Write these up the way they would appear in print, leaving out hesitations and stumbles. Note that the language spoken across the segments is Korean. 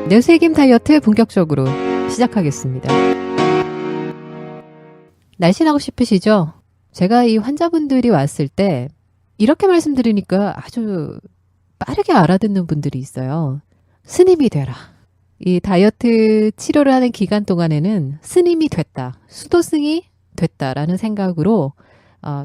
뇌세김 다이어트 본격적으로 시작하겠습니다. 날씬하고 싶으시죠? 제가 이 환자분들이 왔을 때 이렇게 말씀드리니까 아주 빠르게 알아듣는 분들이 있어요. 스님이 되라. 이 다이어트 치료를 하는 기간 동안에는 스님이 됐다. 수도승이 됐다라는 생각으로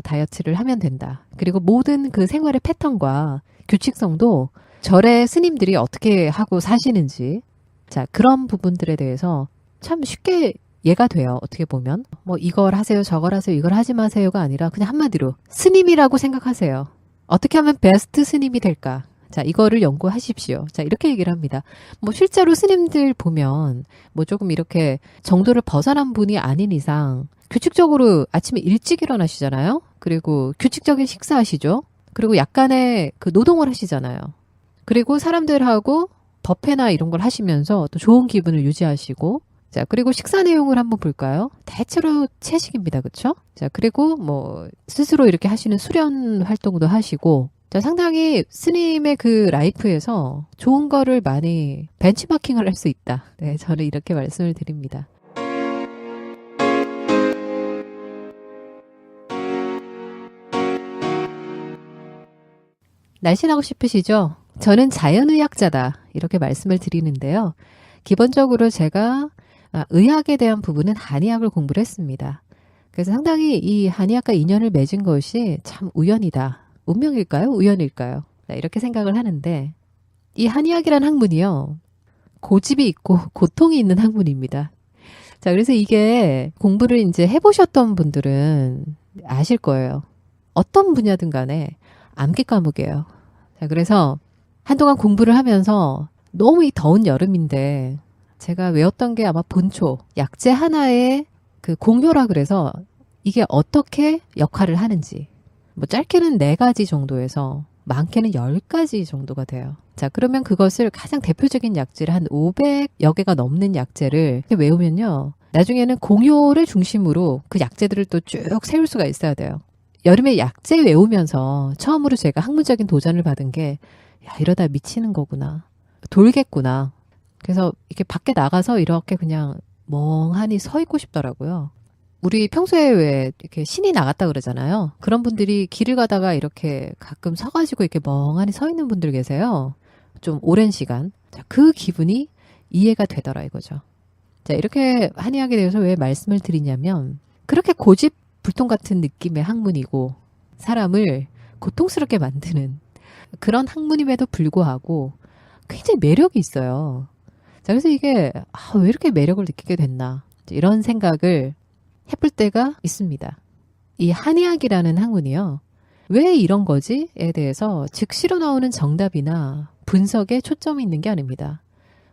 다이어트를 하면 된다. 그리고 모든 그 생활의 패턴과 규칙성도 절의 스님들이 어떻게 하고 사시는지, 자, 그런 부분들에 대해서 참 쉽게 이해가 돼요. 어떻게 보면 뭐 이걸 하세요, 저걸 하세요, 이걸 하지 마세요가 아니라 그냥 한마디로 스님이라고 생각하세요. 어떻게 하면 베스트 스님이 될까? 자, 이거를 연구하십시오. 자, 이렇게 얘기를 합니다. 뭐 실제로 스님들 보면 뭐 조금 이렇게 정도를 벗어난 분이 아닌 이상 규칙적으로 아침에 일찍 일어나시잖아요. 그리고 규칙적인 식사하시죠. 그리고 약간의 그 노동을 하시잖아요. 그리고 사람들하고 법회나 이런 걸 하시면서 또 좋은 기분을 유지하시고, 자, 그리고 식사 내용을 한번 볼까요? 대체로 채식입니다. 그쵸? 자, 그리고 뭐 스스로 이렇게 하시는 수련 활동도 하시고, 자, 상당히 스님의 그 라이프에서 좋은 거를 많이 벤치마킹을 할 수 있다. 네, 저는 이렇게 말씀을 드립니다. 날씬하고 싶으시죠? 저는 자연의학자다. 이렇게 말씀을 드리는데요. 기본적으로 제가 의학에 대한 부분은 한의학을 공부를 했습니다. 그래서 상당히 이 한의학과 인연을 맺은 것이 참 우연이다. 운명일까요? 우연일까요? 이렇게 생각을 하는데, 이 한의학이라는 학문이요, 고집이 있고 고통이 있는 학문입니다. 자, 그래서 이게 공부를 이제 해보셨던 분들은 아실 거예요. 어떤 분야든 간에 암기 과목이에요. 자, 그래서 한동안 공부를 하면서 너무 이 더운 여름인데 제가 외웠던 게 아마 본초, 약재 하나의 그 공효라 그래서 이게 어떻게 역할을 하는지, 뭐 짧게는 4가지 정도에서 많게는 10가지 정도가 돼요. 자, 그러면 그것을 가장 대표적인 약재를 한 500여 개가 넘는 약재를 외우면요, 나중에는 공효를 중심으로 그 약재들을 또 쭉 세울 수가 있어야 돼요. 여름에 약재 외우면서 처음으로 제가 학문적인 도전을 받은 게, 야, 이러다 미치는 거구나. 돌겠구나. 그래서 이렇게 밖에 나가서 이렇게 그냥 멍하니 서 있고 싶더라고요. 우리 평소에 왜 이렇게 신이 나갔다 그러잖아요. 그런 분들이 길을 가다가 이렇게 가끔 서가지고 이렇게 멍하니 서 있는 분들 계세요. 좀 오랜 시간. 자, 그 기분이 이해가 되더라 이거죠. 자, 이렇게 한의학에 대해서 왜 말씀을 드리냐면, 그렇게 고집 불통 같은 느낌의 학문이고 사람을 고통스럽게 만드는 그런 학문임에도 불구하고 굉장히 매력이 있어요. 자, 그래서 이게 왜 이렇게 매력을 느끼게 됐나, 이런 생각을 해볼 때가 있습니다. 이 한의학이라는 학문이요, 왜 이런 거지에 대해서 즉시로 나오는 정답이나 분석에 초점이 있는 게 아닙니다.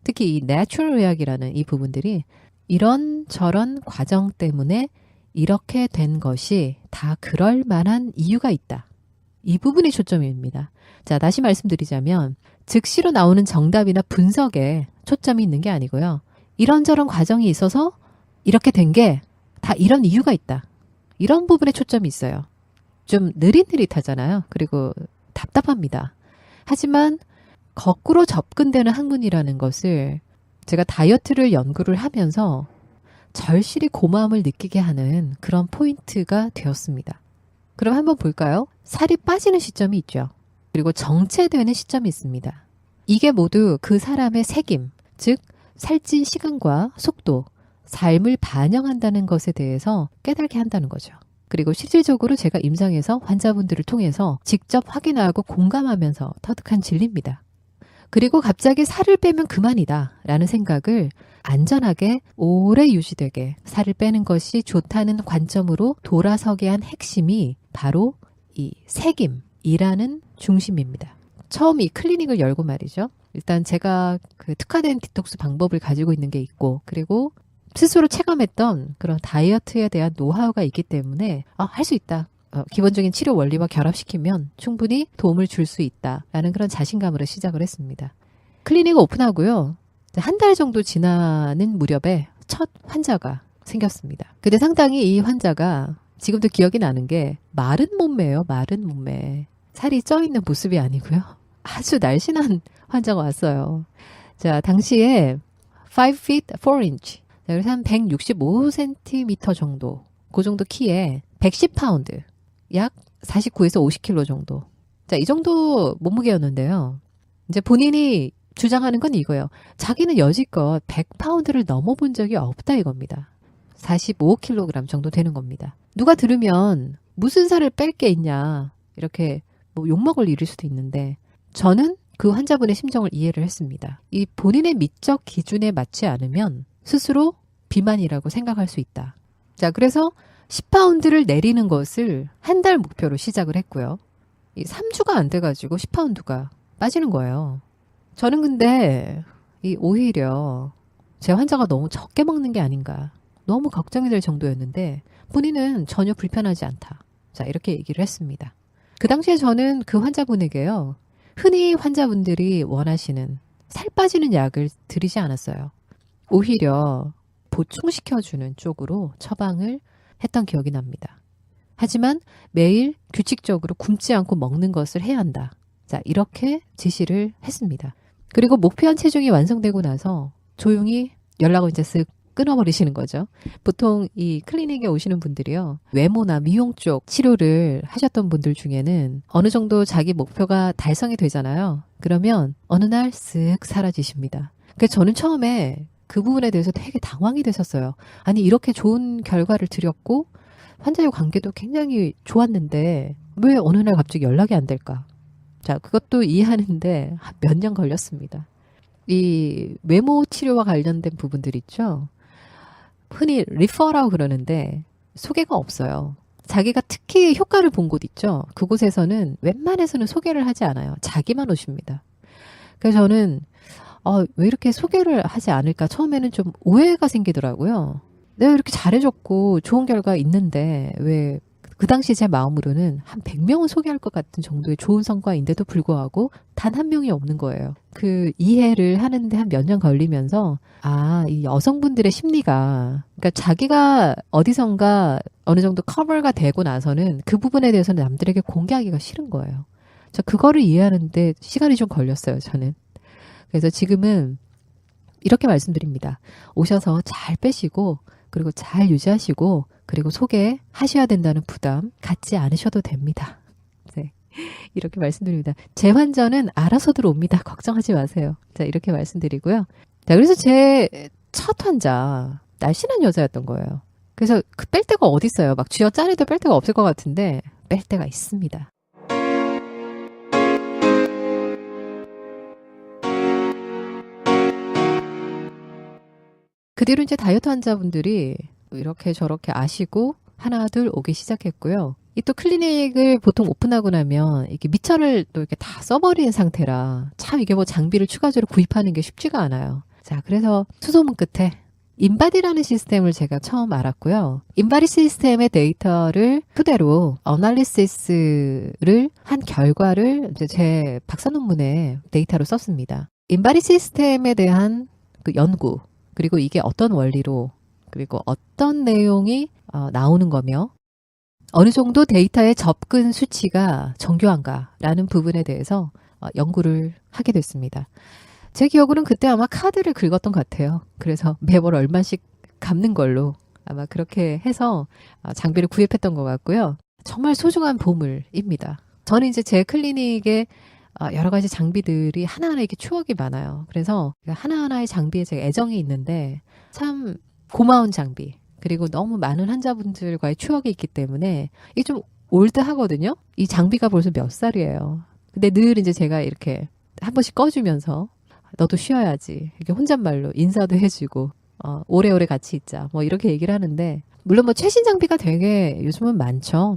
특히 이 내추럴 의학이라는 이 부분들이 이런 저런 과정 때문에 이렇게 된 것이 다 그럴 만한 이유가 있다. 이 부분이 초점입니다. 자, 다시 말씀드리자면 즉시로 나오는 정답이나 분석에 초점이 있는 게 아니고요, 이런저런 과정이 있어서 이렇게 된 게 다 이런 이유가 있다. 이런 부분에 초점이 있어요. 좀 느릿느릿하잖아요. 그리고 답답합니다. 하지만 거꾸로 접근되는 학문이라는 것을 제가 다이어트를 연구를 하면서 절실히 고마움을 느끼게 하는 그런 포인트가 되었습니다. 그럼 한번 볼까요? 살이 빠지는 시점이 있죠. 그리고 정체되는 시점이 있습니다. 이게 모두 그 사람의 색임, 즉 살찐 시간과 속도, 삶을 반영한다는 것에 대해서 깨닫게 한다는 거죠. 그리고 실질적으로 제가 임상에서 환자분들을 통해서 직접 확인하고 공감하면서 터득한 진리입니다. 그리고 갑자기 살을 빼면 그만이다 라는 생각을 안전하게 오래 유지되게 살을 빼는 것이 좋다는 관점으로 돌아서게 한 핵심이 바로 이 색임이라는 중심입니다. 처음 이 클리닉을 열고 말이죠, 일단 제가 그 특화된 디톡스 방법을 가지고 있는 게 있고, 그리고 스스로 체감했던 그런 다이어트에 대한 노하우가 있기 때문에 할 수 있다. 기본적인 치료 원리와 결합시키면 충분히 도움을 줄 수 있다라는 그런 자신감으로 시작을 했습니다. 클리닉을 오픈하고요, 한 달 정도 지나는 무렵에 첫 환자가 생겼습니다. 근데 상당히 이 환자가 지금도 기억이 나는 게 마른 몸매예요. 마른 몸매. 살이 쪄 있는 모습이 아니고요, 아주 날씬한 환자가 왔어요. 자, 당시에 5 feet 4 inch. 자, 그래서 한 165cm 정도. 그 정도 키에 110파운드. 약 49에서 50kg 정도. 자, 이 정도 몸무게였는데요. 이제 본인이 주장하는 건 이거예요. 자기는 여지껏 100파운드를 넘어본 적이 없다 이겁니다. 45kg 정도 되는 겁니다. 누가 들으면 무슨 살을 뺄 게 있냐 이렇게 뭐 욕먹을 일일 수도 있는데 저는 그 환자분의 심정을 이해를 했습니다. 이 본인의 미적 기준에 맞지 않으면 스스로 비만이라고 생각할 수 있다. 자, 그래서 10파운드를 내리는 것을 한 달 목표로 시작을 했고요. 이 3주가 안 돼가지고 10파운드가 빠지는 거예요. 저는 근데 오히려 제 환자가 너무 적게 먹는 게 아닌가 너무 걱정이 될 정도였는데 본인은 전혀 불편하지 않다. 자, 이렇게 얘기를 했습니다. 그 당시에 저는 그 환자분에게요. 흔히 환자분들이 원하시는 살 빠지는 약을 드리지 않았어요. 오히려 보충시켜주는 쪽으로 처방을 했던 기억이 납니다. 하지만 매일 규칙적으로 굶지 않고 먹는 것을 해야 한다. 자, 이렇게 지시를 했습니다. 그리고 목표한 체중이 완성되고 나서 조용히 연락을 이제 쓱 끊어버리시는 거죠. 보통 이 클리닉에 오시는 분들이요. 외모나 미용 쪽 치료를 하셨던 분들 중에는 어느 정도 자기 목표가 달성이 되잖아요. 그러면 어느 날 쓱 사라지십니다. 그래서 저는 처음에 그 부분에 대해서 되게 당황이 됐었어요. 아니 이렇게 좋은 결과를 드렸고 환자의 관계도 굉장히 좋았는데 왜 어느 날 갑자기 연락이 안 될까? 자, 그것도 이해하는데 몇 년 걸렸습니다. 이 외모 치료와 관련된 부분들 있죠. 흔히 리퍼라고 그러는데 소개가 없어요. 자기가 특히 효과를 본 곳 있죠. 그곳에서는 웬만해서는 소개를 하지 않아요. 자기만 오십니다. 그래서 저는 왜 이렇게 소개를 하지 않을까 처음에는 좀 오해가 생기더라고요. 내가 이렇게 잘해줬고 좋은 결과 있는데 왜 그 당시 제 마음으로는 한 100명은 소개할 것 같은 정도의 좋은 성과인데도 불구하고 단 한 명이 없는 거예요. 그 이해를 하는데 한 몇 년 걸리면서 이 여성분들의 심리가 그러니까 자기가 어디선가 어느 정도 커버가 되고 나서는 그 부분에 대해서는 남들에게 공개하기가 싫은 거예요. 저 그거를 이해하는데 시간이 좀 걸렸어요, 저는. 그래서 지금은 이렇게 말씀드립니다. 오셔서 잘 빼시고 그리고 잘 유지하시고 그리고 소개하셔야 된다는 부담 갖지 않으셔도 됩니다. 네, 이렇게 말씀드립니다. 제 환자는 알아서들 옵니다. 걱정하지 마세요. 자, 이렇게 말씀드리고요. 자, 그래서 제 첫 환자 날씬한 여자였던 거예요. 그래서 그 뺄 데가 어디 있어요? 막 쥐어짜내도 뺄 데가 없을 것 같은데 뺄 데가 있습니다. 그 뒤로 이제 다이어트 환자분들이 이렇게 저렇게 아시고 하나 둘 오기 시작했고요. 이 또 클리닉을 보통 오픈하고 나면 이렇게 미처를 또 이렇게 다 써버린 상태라 참 이게 뭐 장비를 추가적으로 구입하는 게 쉽지가 않아요. 자, 그래서 수소문 끝에 인바디라는 시스템을 제가 처음 알았고요. 인바디 시스템의 데이터를 토대로 어널리시스를 한 결과를 이제 제 박사 논문에 데이터로 썼습니다. 인바디 시스템에 대한 그 연구 그리고 이게 어떤 원리로 그리고 어떤 내용이 나오는 거며 어느 정도 데이터의 접근 수치가 정교한가라는 부분에 대해서 연구를 하게 됐습니다. 제 기억으로는 그때 아마 카드를 긁었던 것 같아요. 그래서 매월 얼마씩 갚는 걸로 아마 그렇게 해서 장비를 구입했던 것 같고요. 정말 소중한 보물입니다. 저는 이제 제 클리닉에 여러 가지 장비들이 하나하나 이렇게 추억이 많아요. 그래서 하나하나의 장비에 제가 애정이 있는데 참 고마운 장비 그리고 너무 많은 환자분들과의 추억이 있기 때문에 이게 좀 올드하거든요. 이 장비가 벌써 몇 살이에요. 근데 늘 이제 제가 이렇게 한 번씩 꺼주면서 너도 쉬어야지 이렇게 혼잣말로 인사도 해주고 오래오래 같이 있자 뭐 이렇게 얘기를 하는데 물론 뭐 최신 장비가 되게 요즘은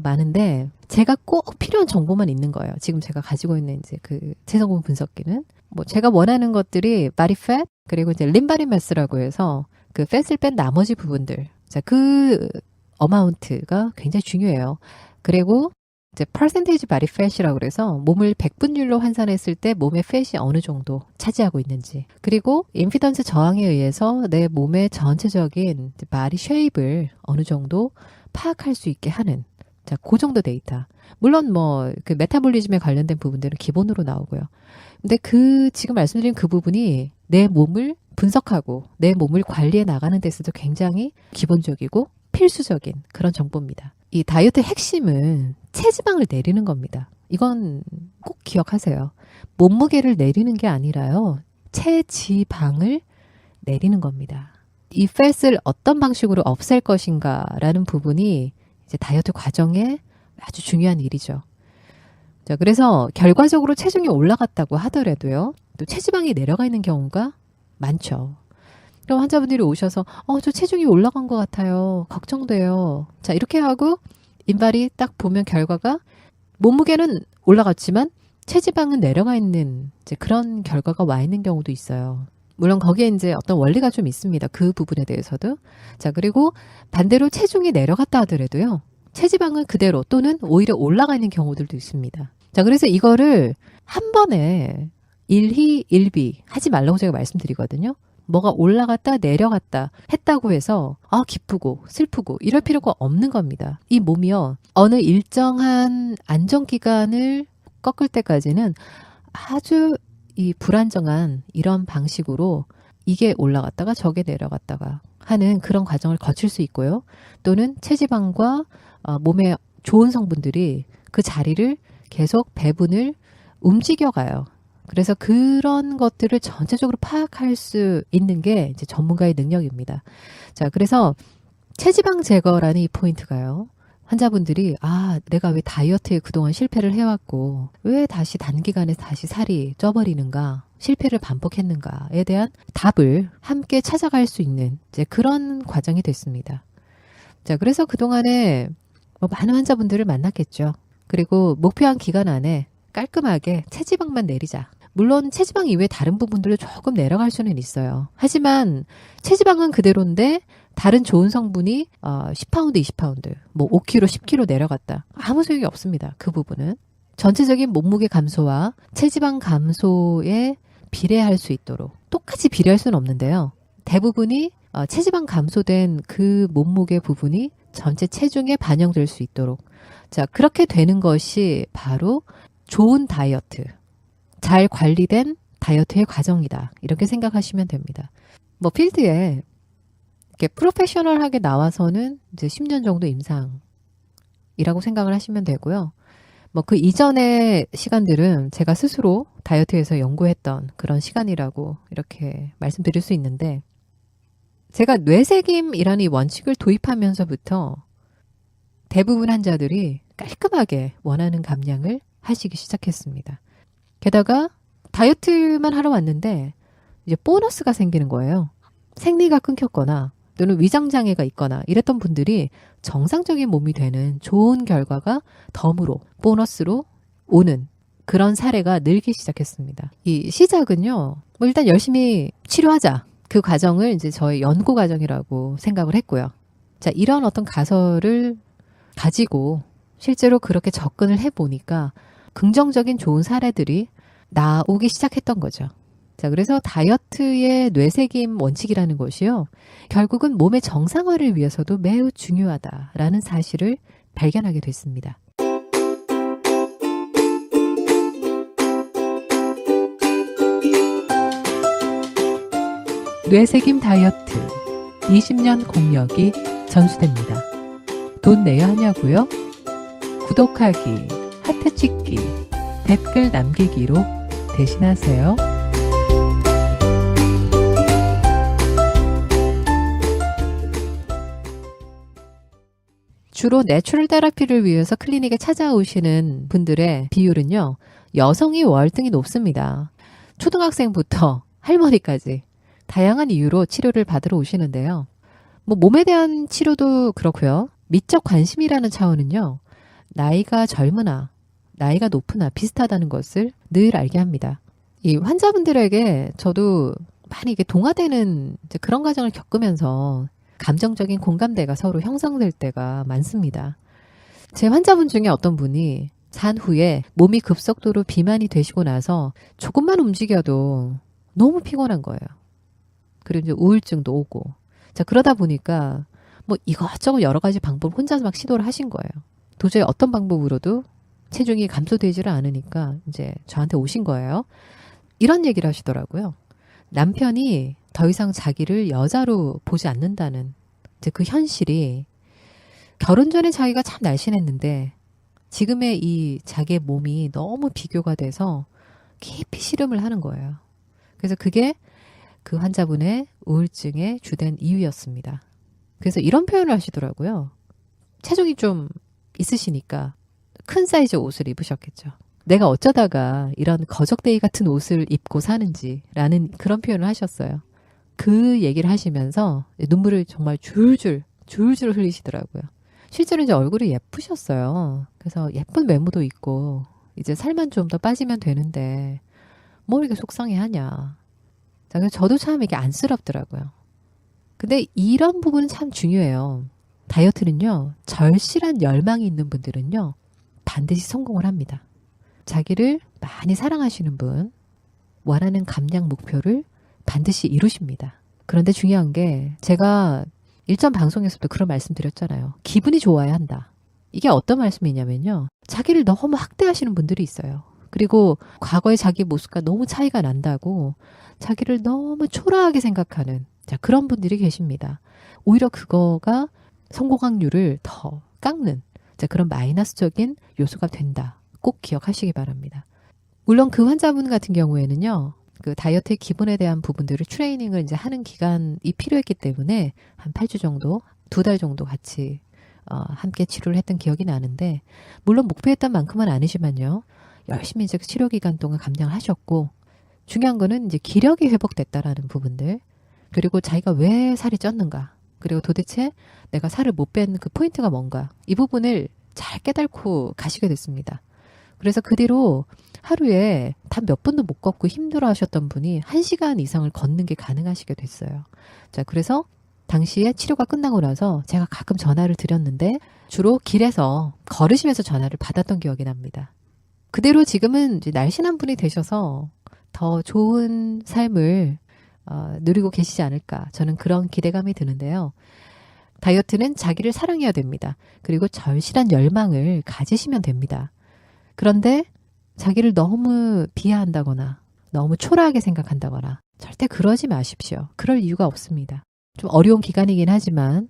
많은데 제가 꼭 필요한 정보만 있는 거예요. 지금 제가 가지고 있는 이제 그 체성분 분석기는 뭐 제가 원하는 것들이 body fat 그리고 이제 lean body mass라고 해서 그 팻을 뺀 나머지 부분들 자, 그 어마운트가 굉장히 중요해요. 그리고 이제 percentage body fat이라고 그래서 몸을 100분율로 환산했을 때 몸의 fat이 어느 정도 차지하고 있는지 그리고 임피던스 저항에 의해서 내 몸의 전체적인 body shape을 어느 정도 파악할 수 있게 하는 자, 그 정도 데이터. 물론 뭐 그 메타볼리즘에 관련된 부분들은 기본으로 나오고요. 근데 지금 말씀드린 그 부분이 내 몸을 분석하고 내 몸을 관리해 나가는 데서도 굉장히 기본적이고 필수적인 그런 정보입니다. 이 다이어트의 핵심은 체지방을 내리는 겁니다. 이건 꼭 기억하세요. 몸무게를 내리는 게 아니라요. 체지방을 내리는 겁니다. 이 팻을 어떤 방식으로 없앨 것인가라는 부분이 이제 다이어트 과정에 아주 중요한 일이죠. 자, 그래서 결과적으로 체중이 올라갔다고 하더라도요. 또 체지방이 내려가 있는 경우가 많죠. 그럼 환자분들이 오셔서 저 체중이 올라간 것 같아요. 걱정돼요. 자, 이렇게 하고 인발이 딱 보면 결과가 몸무게는 올라갔지만 체지방은 내려가 있는 이제 그런 결과가 와 있는 경우도 있어요. 물론 거기에 이제 어떤 원리가 좀 있습니다. 그 부분에 대해서도. 자, 그리고 반대로 체중이 내려갔다 하더라도요. 체지방은 그대로 또는 오히려 올라가 있는 경우들도 있습니다. 자, 그래서 이거를 한 번에 일희일비 하지 말라고 제가 말씀드리거든요. 뭐가 올라갔다 내려갔다 했다고 해서 기쁘고 슬프고 이럴 필요가 없는 겁니다. 이 몸이요. 어느 일정한 안정기간을 꺾을 때까지는 아주 이 불안정한 이런 방식으로 이게 올라갔다가 저게 내려갔다가 하는 그런 과정을 거칠 수 있고요. 또는 체지방과 몸에 좋은 성분들이 그 자리를 계속 배분을 움직여가요. 그래서 그런 것들을 전체적으로 파악할 수 있는 게 이제 전문가의 능력입니다. 자, 그래서 체지방 제거라는 이 포인트가요. 환자분들이 내가 왜 다이어트에 그동안 실패를 해왔고 왜 다시 단기간에 다시 살이 쪄버리는가, 실패를 반복했는가에 대한 답을 함께 찾아갈 수 있는 이제 그런 과정이 됐습니다. 자, 그래서 그동안에 많은 환자분들을 만났겠죠. 그리고 목표한 기간 안에 깔끔하게 체지방만 내리자. 물론 체지방 이외에 다른 부분들도 조금 내려갈 수는 있어요. 하지만 체지방은 그대로인데 다른 좋은 성분이 10파운드, 20파운드, 5kg, 10kg 내려갔다. 아무 소용이 없습니다. 그 부분은. 전체적인 몸무게 감소와 체지방 감소에 비례할 수 있도록 똑같이 비례할 수는 없는데요. 대부분이 체지방 감소된 그 몸무게 부분이 전체 체중에 반영될 수 있도록 자, 그렇게 되는 것이 바로 좋은 다이어트, 잘 관리된 다이어트의 과정이다. 이렇게 생각하시면 됩니다. 필드에 이렇게 프로페셔널하게 나와서는 이제 10년 정도 임상이라고 생각을 하시면 되고요. 그 이전의 시간들은 제가 스스로 다이어트에서 연구했던 그런 시간이라고 이렇게 말씀드릴 수 있는데, 제가 뇌새김이라는 이 원칙을 도입하면서부터 대부분 환자들이 깔끔하게 원하는 감량을 하시기 시작했습니다. 게다가 다이어트만 하러 왔는데 이제 보너스가 생기는 거예요. 생리가 끊겼거나 또는 위장장애가 있거나 이랬던 분들이 정상적인 몸이 되는 좋은 결과가 덤으로 보너스로 오는 그런 사례가 늘기 시작했습니다. 이 시작은요. 일단 열심히 치료하자. 그 과정을 이제 저의 연구 과정이라고 생각을 했고요. 자, 이런 어떤 가설을 가지고 실제로 그렇게 접근을 해보니까 긍정적인 좋은 사례들이 나오기 시작했던 거죠. 자, 그래서 다이어트의 뇌새김 원칙이라는 것이요. 결국은 몸의 정상화를 위해서도 매우 중요하다라는 사실을 발견하게 됐습니다. 뇌새김 다이어트 20년 공력이 전수됩니다. 돈 내야 하냐고요? 구독하기, 하트 찍기, 댓글 남기기로 대신하세요. 주로 내추럴 테라피를 위해서 클리닉에 찾아오시는 분들의 비율은요. 여성이 월등히 높습니다. 초등학생부터 할머니까지 다양한 이유로 치료를 받으러 오시는데요. 몸에 대한 치료도 그렇고요. 미적 관심이라는 차원은요. 나이가 젊으나 나이가 높으나 비슷하다는 것을 늘 알게 합니다. 이 환자분들에게 저도 많이 이게 동화되는 그런 과정을 겪으면서 감정적인 공감대가 서로 형성될 때가 많습니다. 제 환자분 중에 어떤 분이 잔 후에 몸이 급속도로 비만이 되시고 나서 조금만 움직여도 너무 피곤한 거예요. 그리고 이제 우울증도 오고. 자, 그러다 보니까 이것저것 여러 가지 방법을 혼자서 막 시도를 하신 거예요. 도저히 어떤 방법으로도 체중이 감소되지를 않으니까 이제 저한테 오신 거예요. 이런 얘기를 하시더라고요. 남편이 더 이상 자기를 여자로 보지 않는다는 이제 그 현실이 결혼 전에 자기가 참 날씬했는데 지금의 이 자기의 몸이 너무 비교가 돼서 깊이 씨름을 하는 거예요. 그래서 그게 그 환자분의 우울증의 주된 이유였습니다. 그래서 이런 표현을 하시더라고요. 체중이 좀 있으시니까 큰 사이즈 옷을 입으셨겠죠. 내가 어쩌다가 이런 거적대기 같은 옷을 입고 사는지 라는 그런 표현을 하셨어요. 그 얘기를 하시면서 눈물을 정말 줄줄 흘리시더라고요. 실제로 이제 얼굴이 예쁘셨어요. 그래서 예쁜 외모도 있고 이제 살만 좀 더 빠지면 되는데 뭘 이렇게 속상해하냐. 자, 그래서 저도 참 이게 안쓰럽더라고요. 근데 이런 부분은 참 중요해요. 다이어트는요, 절실한 열망이 있는 분들은요, 반드시 성공을 합니다. 자기를 많이 사랑하시는 분, 원하는 감량 목표를 반드시 이루십니다. 그런데 중요한 게 제가 일전 방송에서도 그런 말씀 드렸잖아요. 기분이 좋아야 한다. 이게 어떤 말씀이냐면요. 자기를 너무 학대하시는 분들이 있어요. 그리고 과거의 자기 모습과 너무 차이가 난다고 자기를 너무 초라하게 생각하는 그런 분들이 계십니다. 오히려 그거가 성공 확률을 더 깎는 그런 마이너스적인 요소가 된다. 꼭 기억하시기 바랍니다. 물론 그 환자분 같은 경우에는요. 그 다이어트의 기본에 대한 부분들을 트레이닝을 이제 하는 기간이 필요했기 때문에 한 8주 정도, 2달 정도 같이 함께 치료를 했던 기억이 나는데 물론 목표했던 만큼은 아니지만요. 열심히 이제 치료 기간 동안 감량을 하셨고 중요한 거는 이제 기력이 회복됐다라는 부분들 그리고 자기가 왜 살이 쪘는가 그리고 도대체 내가 살을 못 뺀 그 포인트가 뭔가 이 부분을 잘 깨닫고 가시게 됐습니다. 그래서 그 뒤로 하루에 단 몇 분도 못 걷고 힘들어 하셨던 분이 1시간 이상을 걷는 게 가능하시게 됐어요. 자, 그래서 당시에 치료가 끝나고 나서 제가 가끔 전화를 드렸는데 주로 길에서 걸으시면서 전화를 받았던 기억이 납니다. 그대로 지금은 이제 날씬한 분이 되셔서 더 좋은 삶을 누리고 계시지 않을까 저는 그런 기대감이 드는데요. 다이어트는 자기를 사랑해야 됩니다. 그리고 절실한 열망을 가지시면 됩니다. 그런데 자기를 너무 비하한다거나 너무 초라하게 생각한다거나 절대 그러지 마십시오. 그럴 이유가 없습니다. 좀 어려운 기간이긴 하지만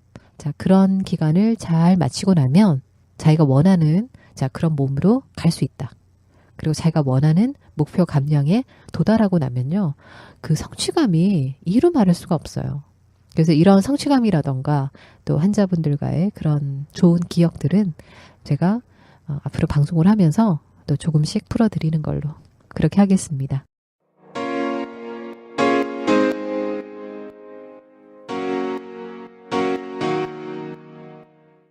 그런 기간을 잘 마치고 나면 자기가 원하는 그런 몸으로 갈 수 있다. 그리고 자기가 원하는 목표 감량에 도달하고 나면요. 그 성취감이 이루 말할 수가 없어요. 그래서 이런 성취감이라던가 또 환자분들과의 그런 좋은 기억들은 제가 앞으로 방송을 하면서 또 조금씩 풀어드리는 걸로 그렇게 하겠습니다.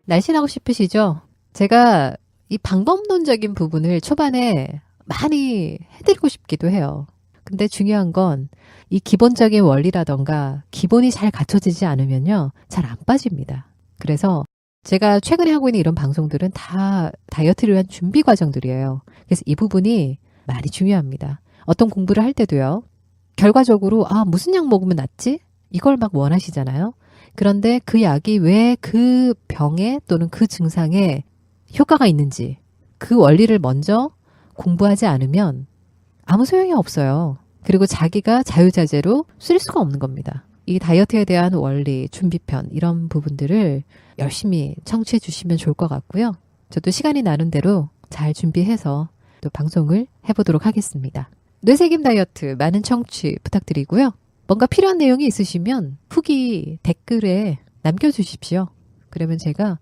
날씬하고 싶으시죠? 제가 이 방법론적인 부분을 초반에 많이 해드리고 싶기도 해요. 근데 중요한 건 이 기본적인 원리라던가 기본이 잘 갖춰지지 않으면요. 잘 안 빠집니다. 그래서 제가 최근에 하고 있는 이런 방송들은 다 다이어트를 위한 준비 과정들이에요. 그래서 이 부분이 많이 중요합니다. 어떤 공부를 할 때도요. 결과적으로 무슨 약 먹으면 낫지? 이걸 막 원하시잖아요. 그런데 그 약이 왜 그 병에 또는 그 증상에 효과가 있는지 그 원리를 먼저 공부하지 않으면 아무 소용이 없어요. 그리고 자기가 자유자재로 쓸 수가 없는 겁니다. 이 다이어트에 대한 원리, 준비편 이런 부분들을 열심히 청취해 주시면 좋을 것 같고요. 저도 시간이 나는 대로 잘 준비해서 또 방송을 해보도록 하겠습니다. 뇌세김 다이어트 많은 청취 부탁드리고요. 뭔가 필요한 내용이 있으시면 후기 댓글에 남겨주십시오. 그러면 제가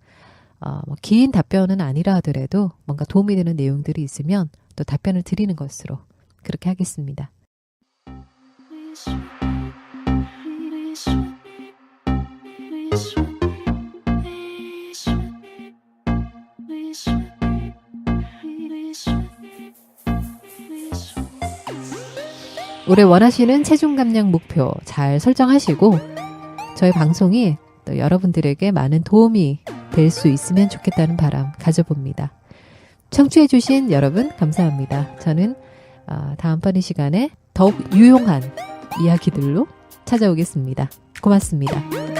긴 답변은 아니라 하더라도 뭔가 도움이 되는 내용들이 있으면 또 답변을 드리는 것으로 그렇게 하겠습니다. 올해 원하시는 체중 감량 목표 잘 설정하시고 저희 방송이 또 여러분들에게 많은 도움이 될 수 있으면 좋겠다는 바람 가져봅니다. 청취해주신 여러분 감사합니다. 저는 다음번 이 시간에 더욱 유용한 이야기들로 찾아오겠습니다. 고맙습니다.